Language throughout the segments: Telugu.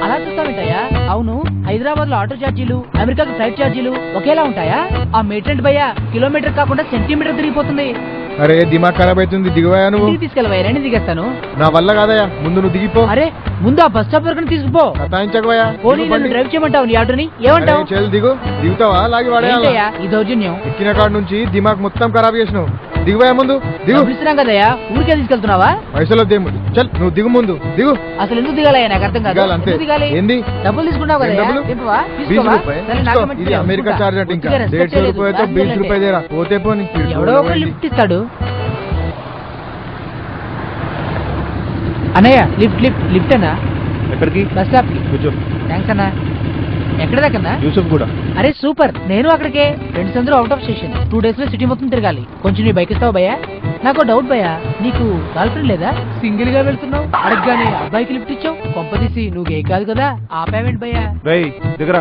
అలా చూస్తావేంటయ్యా? అవును, హైదరాబాద్ లో ఆటో ఛార్జీలు, అమెరికాకి ఫ్లైట్ ఛార్జీలు ఒకేలా ఉంటాయా? ఆ మీటర్ భయ్యా కిలోమీటర్ కాకుండా సెంటీమీటర్ తిరిగిపోతుంది. అరే దిమాగ్ ఖరాబ్ అవుతుంది, దిగవయా నువ్వు. తీసుకెళ్ళవయ్యా, నేను దిగేస్తాను. నా వల్ల కాదయా, ముందు నువ్వు దిగిపో. అరే ముందు ఆ బస్ స్టాప్ వరకు తీసుకుపో. సతాయించకవయ్యా. పోనీ నన్ను డ్రైవ్ చేయమంటావు నీ ఆటోని? ఏమంటావు? చెల్లి దిగు. దిగుతావా లాగి వాడేయా? ఈ దౌర్జన్యం. ఎక్కిన కాడ నుంచి దిమాగ్ మొత్తం ఖరాబ్ చేసినావు. దిగువయా ముందు దిగు. పిలుస్తున్నాం కదయ్యా, ఊరికే తీసుకెళ్తున్నావా? పైసలు దేము చల్, నువ్వు దిగు ముందు దిగు. అసలు ఎందుకు దిగాలయ్యా నాకు అర్థం కాదు. దిగాలి ఏంది? డబ్బులు తీసుకున్నావు కదా? ఇది అమెరికా చార్జ్ అంటే ఇంకా 150 రూపాయలతో 20 రూపాయలు దేరా పోతే పోనీ. ఎవడో ఒకరు లిఫ్ట్ ఇస్తాడు. అన్నయ్య లిఫ్ట్ లిఫ్ట్ లిఫ్ట్ అన్నా. ఎక్కడికి? బస్ స్టాప్ కి. కూర్చో. థ్యాంక్స్ అన్నా. ఎక్కడ దాకన్నా? యూసఫ్ కూడా. అరే సూపర్, నేను అక్కడికే. ఫ్రెండ్స్ అందరూ అవుట్ ఆఫ్ స్టేషన్. 2 days లో సిటీ మొత్తం తిరగాలి. కొంచెం నీ బైక్ ఇస్తావా భయ్యా? నాకు డౌట్ భయ్యా, నీకు గర్ల్ ఫ్రెండ్ లేదా? సింగిల్ గా వెళ్తున్నావు, అడగగానే అబ్బాయికి లిఫ్ట్ ఇచ్చావు. కొంపదీసి నువ్వు గే కాదు కదా? ఆ పేమెంట్ భయ్యా. దగ్గర.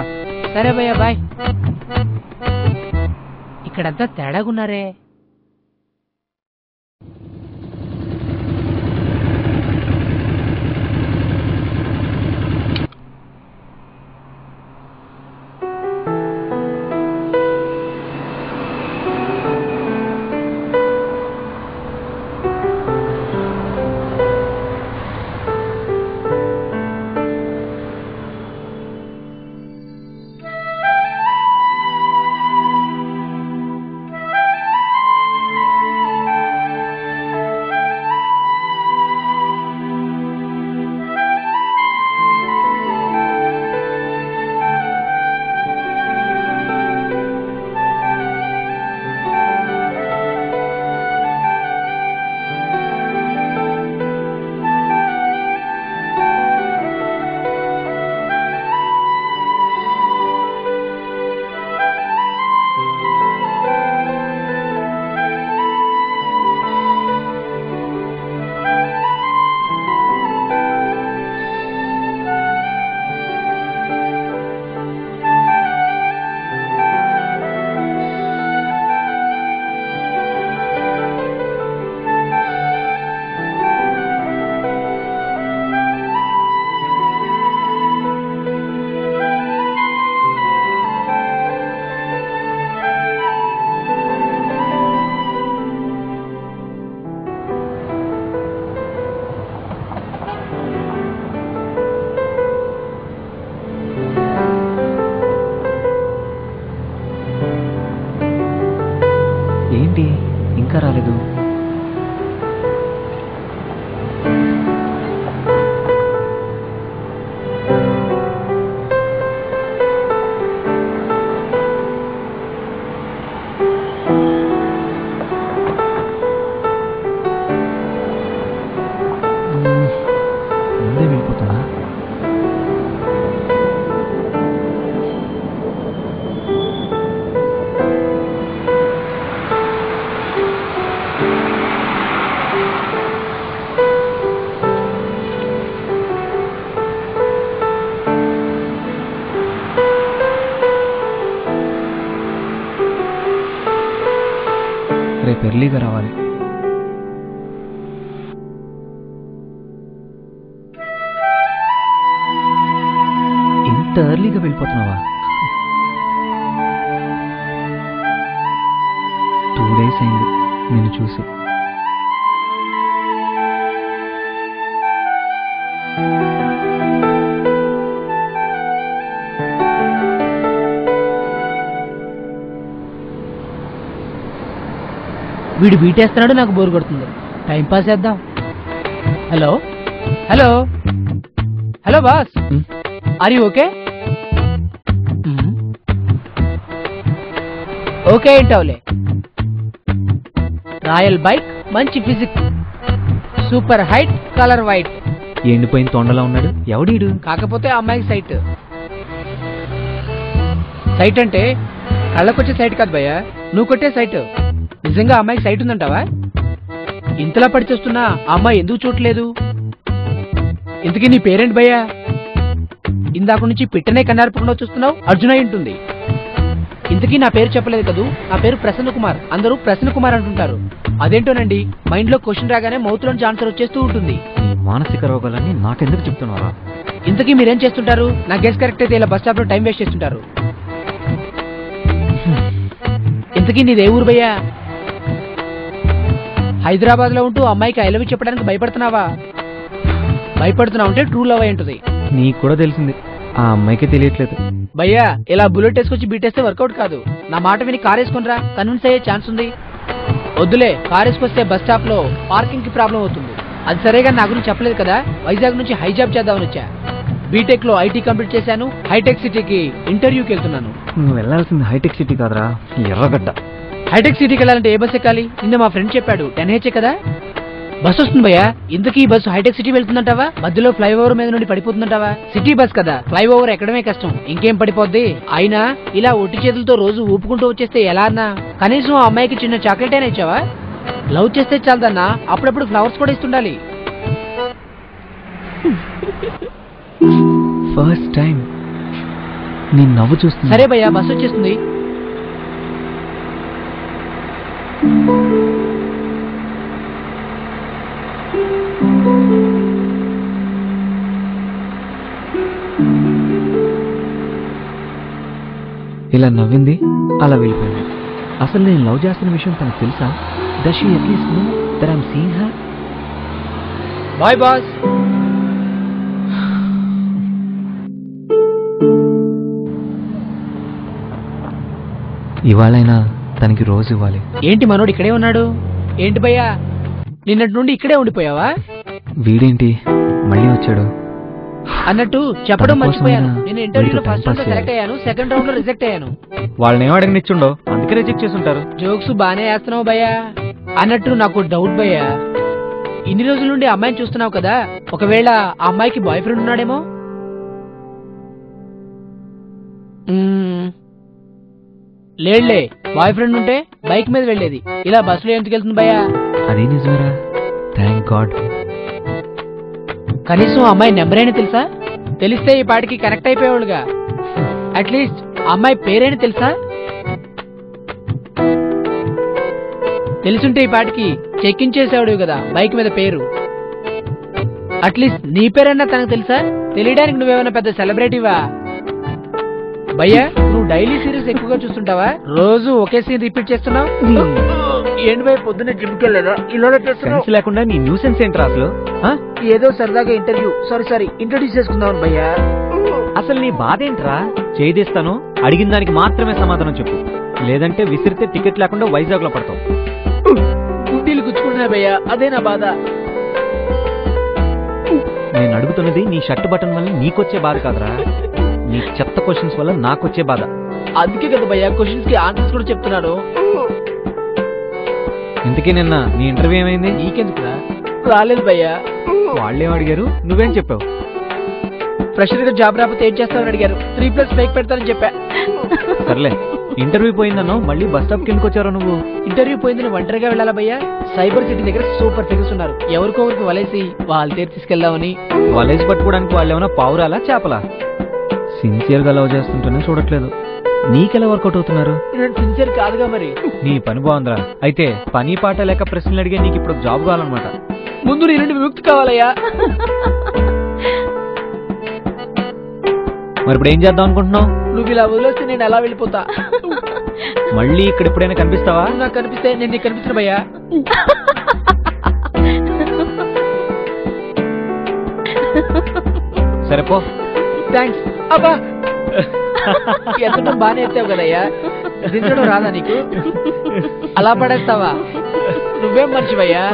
సరే భయ్యా బాయ్. ఇక్కడంతా తేడాగున్నారే. ఏంటి ఇంకా రాలేదు? ముందే వెళ్ళిపోతున్నా. రేపు ఎర్లీగా రావాలి. ఇంత ఎర్లీగా వెళ్ళిపోతున్నావా? 2 days అయింది నేను చూసి. వీడు బీటేస్తున్నాడు, నాకు బోర్ కొడుతుంది. టైం పాస్ చేద్దాం. Hello hello hello boss, are you okay? Okay ఏంటవులే. రాయల్ బైక్, మంచి physics, super height, colour white. ఎండిపోయిన తొండలా ఉన్నాడు ఎవడీడు? కాకపోతే అమ్మాయికి సైట్. సైట్ అంటే కళ్ళకొచ్చే సైట్ కాదు భయ్యా, నువ్వు కొట్టే సైట్. నిజంగా అమ్మాయికి సైట్ ఉందంటావా? ఇంతలా పడి చూస్తున్నా ఆ అమ్మాయి ఎందుకు చూడలేదు? ఇంతకీ నీ పేరెంట్ భయ్యా? ఇందాక నుంచి పిట్టనే కన్నార్పకుండా చూస్తున్నావు. అర్జున ఉంటుంది. ఇంతకీ నా పేరు చెప్పలేదు కదూ. నా పేరు ప్రసన్న కుమార్. అందరూ ప్రసన్న కుమార్ అంటుంటారు. అదేంటోనండి, మైండ్ లో క్వశ్చన్ రాగానే మౌత్ లోంచి ఆన్సర్ వచ్చేస్తూ ఉంటుంది. మానసిక రోగాలన్నీ నాకెందుకు చెప్తున్నారా? ఇంతకీ మీరేం చేస్తుంటారు? నా గెస్ కరెక్ట్ అయితే ఇలా బస్ స్టాప్ లో టైం వేస్ట్ చేస్తుంటారు. ఇంతకీ నీదే ఊరు భయ్యా? హైదరాబాద్ లో ఉంటూ అమ్మాయికి ఐ లవ్ యూ చెప్పడానికి భయపడుతున్నావా? భయపడుతున్నావు అంటే ట్రూ లవ్ అయి ఉంటుంది. నీకు కూడా తెలిసింది, ఆ అమ్మాయికి తెలియట్లేదు. భయ్యా ఇలా బుల్లెట్ వేసుకొచ్చి బీటేస్తే వర్కౌట్ కాదు. నా మాట విని కార్ వేసుకునిరా, కన్విన్స్ అయ్యే ఛాన్స్ ఉంది. వద్దులే, కార్ వేసుకొస్తే బస్ స్టాప్ లో పార్కింగ్ కి ప్రాబ్లం అవుతుంది. అది సరేగా నా గురించి చెప్పలేదు కదా. వైజాగ్ నుంచి హైజాబ్ చేద్దామని వచ్చా. బీటెక్ లో ఐటీ కంప్లీట్ చేశాను. హైటెక్ సిటీకి ఇంటర్వ్యూకి వెళ్తున్నాను. నువ్వు వెళ్ళాల్సింది హైటెక్ సిటీ కాదురా, ఎర్రగడ్డ. హైటెక్ సిటీకి వెళ్ళాలంటే ఏ బస్ ఎక్కాలి? నిన్న మా ఫ్రెండ్ చెప్పాడు 10H కదా. బస్ వస్తుంది భయ్యా. ఇంతకీ ఈ బస్సు హైటెక్ సిటీ వెళ్తుందంటావా? మధ్యలో ఫ్లైఓవర్ మీద నుండి పడిపోతుందంటావా? సిటీ బస్ కదా, ఫ్లైఓవర్ ఎక్కడమే కష్టం, ఇంకేం పడిపోద్ది. అయినా ఇలా ఒట్టి చేతులతో రోజు ఊపుకుంటూ వచ్చేస్తే ఎలా అన్నా? కనీసం ఆ అమ్మాయికి చిన్న చాక్లెట్ అయినా ఇచ్చావా? లవ్ చేస్తే చాలదన్నా, అప్పుడప్పుడు ఫ్లవర్స్ కూడా ఇస్తుండాలి. ఫస్ట్ టైం నీ నవ్వు చూస్తున్నా. సరే భయ్యా, బస్సు వచ్చేస్తుంది. ఇలా నవ్వింది, అలా వెళ్ళిపోయింది. అసలు నేను లవ్ చేస్తున్న విషయం తనకు తెలుసా? Does she atleast know that I am seeing her? Bye boss. ఇవాళైనా తనకి రోజు ఇవ్వాలి. ఏంటి మనోడు ఇక్కడే ఉన్నాడు? ఏంటి భయ్యా, నిన్నటి నుండి ఇక్కడే ఉండిపోయావా? వీడేంటి మళ్ళీ వచ్చాడు? అన్నట్టు చెప్పడం మర్చిపోయాను. కోసమైనా నేను ఇంటర్వ్యూలో వీడితో ఫస్ట్ రౌండ్ లో టైం పాస్ సెలెక్ట్ అయ్యాను, సెకండ్ రౌండ్ లో రిజెక్ట్ అయ్యాను. వాళ్ళని ఏం అడగనిచ్చుండో, అందుకే రిజెక్ట్ చేసుంటారు. జోక్స్ బానే వేస్తున్నావు భయ్యా. అన్నట్టు నాకు డౌట్ భయ్యా, ఇన్ని రోజుల నుండి అమ్మాయిని చూస్తున్నావు కదా, ఒకవేళ ఆ అమ్మాయికి బాయ్ ఫ్రెండ్ ఉన్నాడేమో? లేడులే, బాయ్ ఫ్రెండ్ ఉంటే బైక్ మీద వెళ్ళేది, ఇలా బస్సులో ఎందుకు వెళ్తుంది భయ్యా? అదే నిజమేరా, థ్యాంక్ గాడ్. కనీసం అమ్మాయి నెంబర్ అయినా తెలుసా? తెలిస్తే ఈ పాటికి కనెక్ట్ అయిపోయేవాళ్ళుగా. అట్లీస్ట్ అమ్మాయి పేరైనా తెలుసా? తెలుసుంటే ఈ పాటికి చెక్ ఇన్ చేసేవాడు కదా బైక్ మీద పేరు. అట్లీస్ట్ నీ పేరన్నా తనకు తెలుసా? తెలియడానికి నువ్వేమైనా పెద్ద సెలబ్రిటీవా? భయ్యా, నువ్వు డైలీ సీరీస్ ఎక్కువగా చూస్తుంటావా? రోజు ఒకే సీన్ రిపీట్ చేస్తున్నావు. ఏంటి భయ్య, పొద్దున్న జిమ్కి వెళ్ళదా? ఇలా సెన్స్ లేకుండా నీ న్యూసెన్స్ ఏంట్రా అసలు? ఏదో సరదాగా ఇంటర్వ్యూ, సారీ ఇంట్రొడ్యూస్ చేసుకుందాం భయ్యా. అసలు నీ బాధ ఏంట్రా? చేయిస్తాను, అడిగిన దానికి మాత్రమే సమాధానం చెప్పు, లేదంటే విసిరితే టికెట్ లేకుండా వైజాగ్ లో పడతావు. గుడ్డీలు గుచ్చుకుంటున్నా భయ్యా, అదే నా బాధ. నేను అడుగుతున్నది నీ షర్ట్ బటన్ వల్ల నీకొచ్చే బాధ కాదురా, నీ చెత్త క్వశ్చన్స్ వల్ల నాకొచ్చే బాధ. అందుకే కదా భయ్యా క్వశ్చన్స్ కి ఆన్సర్స్ కూడా చెప్తున్నాడు. ఇంతకీ నిన్న నీ ఇంటర్వ్యూ ఏమైంది? నీకెందుకురా? రాలేదు భయ్యా. వాళ్ళేం అడిగారు, నువ్వేం చెప్పావు? ఫ్రెషర్ గా జాబ్ రాకపోతే ఏం చేస్తామని అడిగారు. 3+ ఫేక్ పెడతానని చెప్పా. సర్లే, ఇంటర్వ్యూ పోయిందన్నావు, మళ్ళీ బస్ స్టాప్ కి ఎందుకు వచ్చారో నువ్వు? ఇంటర్వ్యూ పోయిందని ఒంటరిగా వెళ్ళాలా భయ్యా? సైబర్ సిటీ దగ్గర సూపర్ ఫిగర్స్ ఉన్నారు, ఎవరికొవరికి వలేసి వాళ్ళ తీరు తీసుకెళ్దామని. వలేసి పట్టుకోవడానికి వాళ్ళు ఏమైనా పావురాలా చేపలా? సిన్సియర్ గా లవ్ చేస్తుంటేనే చూడట్లేదు, నీకెలా వర్కౌట్ అవుతున్నారు? నేను సిన్సియర్ కాదుగా మరి. నీ పని బాగుందిరా. అయితే పని పాట లేక ప్రశ్నలు అడిగే నీకు ఇప్పుడు జాబ్ కావాలన్నమాట. ముందు నీ నుండి విముక్తి కావాలయ్యా. మరి ఇప్పుడు ఏం చేద్దాం అనుకుంటున్నావు? నువ్వు ఇలా వదిలేస్తే నేను ఎలా వెళ్ళిపోతా? మళ్ళీ ఇక్కడ ఎప్పుడైనా కనిపిస్తావా? నువ్వు నాకు కనిపిస్తే నేను నీకు కనిపిస్తున్నా భయ్యా. సరే పో. థ్యాంక్స్. అబ్బా, ఎత్తడం బానే ఎత్తావు కదయ్యా, దించడం రాదా నీకు? అలా పడేస్తావా? నువ్వేం మర్చిపోయా?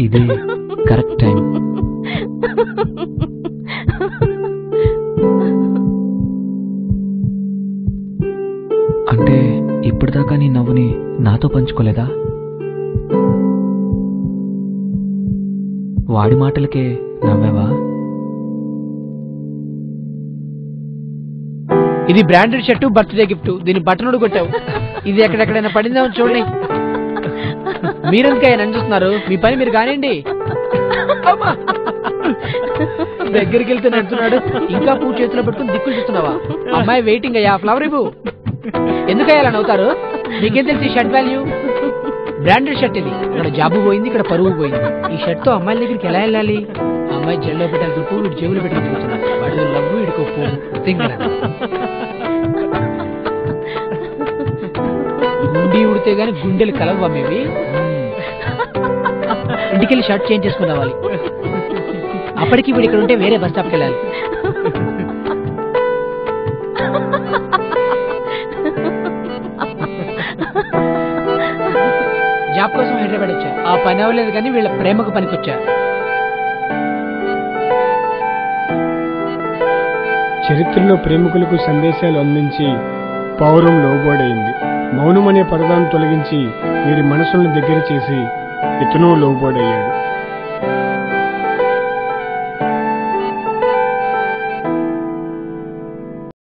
ఇది కరెక్ట్ టైం. అంటే ఇప్పటిదాకా నీ నవ్వుని నాతో పంచుకోలేదా? వాడి మాటలకే నవ్వావా? ఇది బ్రాండెడ్ షర్టు, బర్త్డే గిఫ్ట్, దీని బటన్ కొట్టావు. ఇది ఎక్కడెక్కడైనా పడిందేమో చూడండి. మీరెందుకయ్యా నన్ను చూస్తున్నారు? మీ పని మీరు కానివ్వండి. దగ్గరికి వెళ్తే నడుతున్నాడు, ఇంకా పూ చేతిలో పెట్టుకుని దిక్కులు చూస్తున్నావా? అమ్మాయి వెయిటింగ్ అయ్యా, ఫ్లవర్ ఇవ్వు. ఎందుకయ్యా అలా నవ్వుతారు? నీకేం తెలుసు ఈ షర్ట్ వాల్యూ? బ్రాండెడ్ షర్ట్ ఇది. ఇక్కడ జాబు పోయింది, ఇక్కడ పరువు పోయింది. ఈ షర్ట్ తో అమ్మాయిల దగ్గరికి ఎలా వెళ్ళాలి? అమ్మాయి జల్లో పెట్టాలి పువ్వు, వీడు చెవులు పెట్టాలి కూర్చున్నాడు. వాడు లవ్వు, వీడికో పువ్వు. గుండి ఉడితే గాని గుండెలు కలవు అమ్మేవి. ఇంటికెళ్ళి షర్ట్ చేంజ్ చేసుకుని రావాలి. అప్పటికి వీడు ఇక్కడ ఉంటే వేరే బస్ స్టాప్కి వెళ్ళాలి. జాబ్ కోసం హైదరాబాద్ వచ్చా. ఆ పని అవ్వలేదు కానీ వీళ్ళ ప్రేమకు పనికొచ్చా. చరిత్రలో ప్రేమికులకు సందేశాలు అందించి పౌరం లోబోడైంది. మౌనం అనే పరదాన్ని తొలగించి వీరి మనసులను దగ్గర చేసి ఇతను లోబోడయ్యాడు.